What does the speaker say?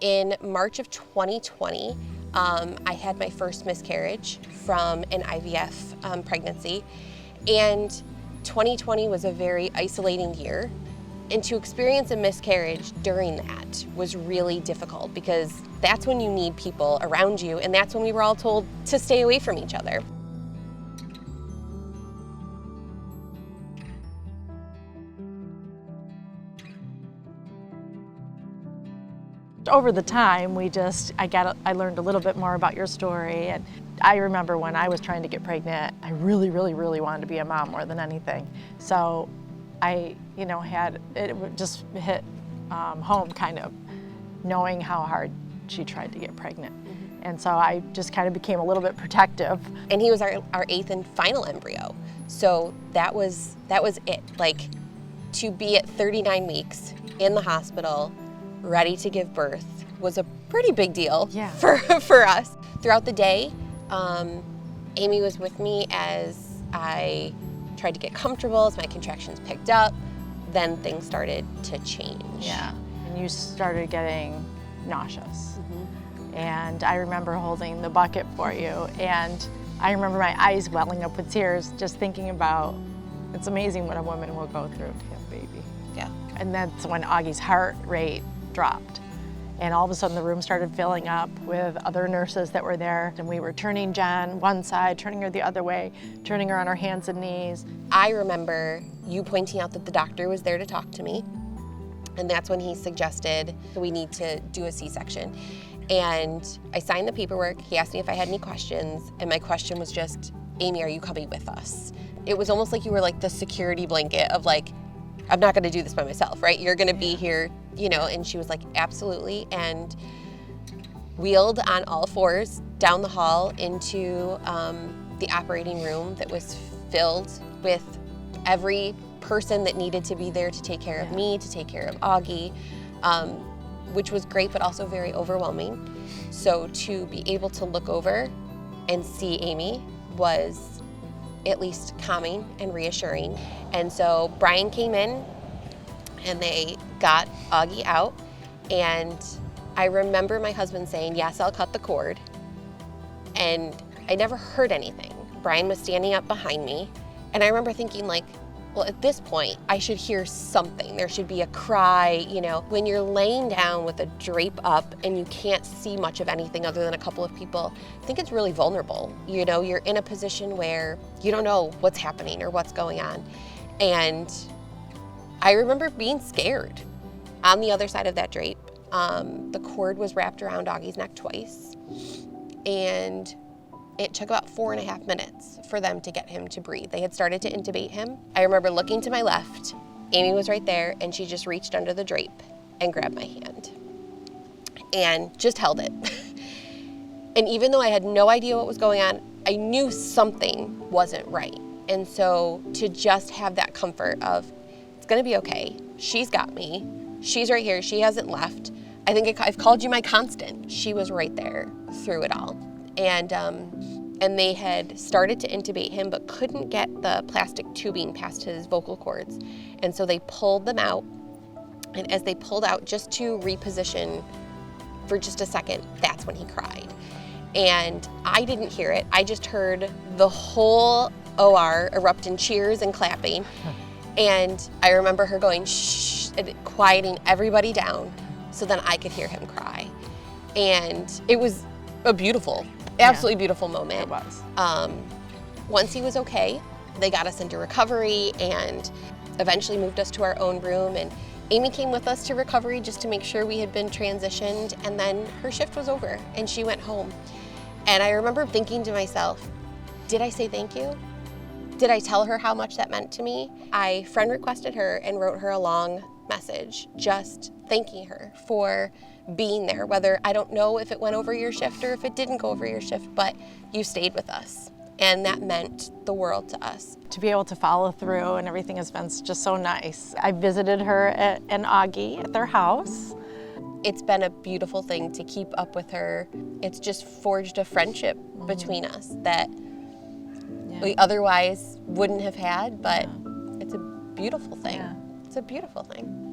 In March of 2020, I had my first miscarriage from an IVF pregnancy, and 2020 was a very isolating year. And to experience a miscarriage during that was really difficult because that's when you need people around you, and that's when we were all told to stay away from each other. Over the time, I learned a little bit more about your story, and I remember when I was trying to get pregnant, I really wanted to be a mom more than anything. So I, just hit home kind of knowing how hard she tried to get pregnant. And so I just kind of became a little bit protective. And he was our 8th and final embryo. So that was it. Like, to be at 39 weeks in the hospital, ready to give birth, was a pretty big deal for us. Throughout the day, Amy was with me as I tried to get comfortable, as my contractions picked up. Then things started to change. Yeah, and you started getting nauseous. And I remember holding the bucket for you, and I remember my eyes welling up with tears just thinking about, it's amazing what a woman will go through to have a baby. Yeah. And that's when Augie's heart rate dropped. And all of a sudden the room started filling up with other nurses that were there, and we were turning Jenn one side, turning her the other way, turning her on her hands and knees. I remember you pointing out that the doctor was there to talk to me, and that's when he suggested we need to do a C-section. And I signed the paperwork. He asked me if I had any questions, and my question was just, Amy, are you coming with us? It was almost like you were like the security blanket of like, I'm not gonna do this by myself, right? You're gonna be here, and she was like, absolutely. And wheeled on all fours down the hall into the operating room that was filled with every person that needed to be there to take care of me, to take care of Augie, which was great, but also very overwhelming. So to be able to look over and see Amy was at least calming and reassuring. And so Brian came in and they got Augie out, and I remember my husband saying, yes, I'll cut the cord. And I never heard anything. Brian was standing up behind me, and I remember thinking like, well, at this point, I should hear something. There should be a cry, When you're laying down with a drape up and you can't see much of anything other than a couple of people, I think it's really vulnerable. You're in a position where you don't know what's happening or what's going on. And I remember being scared. On the other side of that drape, the cord was wrapped around Augie's neck twice, and it took about 4.5 minutes for them to get him to breathe. They had started to intubate him. I remember looking to my left, Amy was right there, and she just reached under the drape and grabbed my hand and just held it. And even though I had no idea what was going on, I knew something wasn't right. And so to just have that comfort of, it's gonna be okay, she's got me, she's right here, she hasn't left. I think I've called you my constant. She was right there through it all. And they had started to intubate him, but couldn't get the plastic tubing past his vocal cords. And so they pulled them out. And as they pulled out, just to reposition for just a second, that's when he cried. And I didn't hear it. I just heard the whole OR erupt in cheers and clapping. And I remember her going, shh, and quieting everybody down so then I could hear him cry. And it was a beautiful, absolutely beautiful moment. It was. Once he was okay, they got us into recovery and eventually moved us to our own room. And Amy came with us to recovery just to make sure we had been transitioned. And then her shift was over and she went home. And I remember thinking to myself, did I say thank you? Did I tell her how much that meant to me? I friend requested her and wrote her a long message just thanking her for being there, whether I don't know if it went over your shift or if it didn't go over your shift, but you stayed with us. And that meant the world to us. To be able to follow through and everything has been just so nice. I visited her and Augie at their house. It's been a beautiful thing to keep up with her. It's just forged a friendship between us that we otherwise wouldn't have had, but it's a beautiful thing. It's a beautiful thing.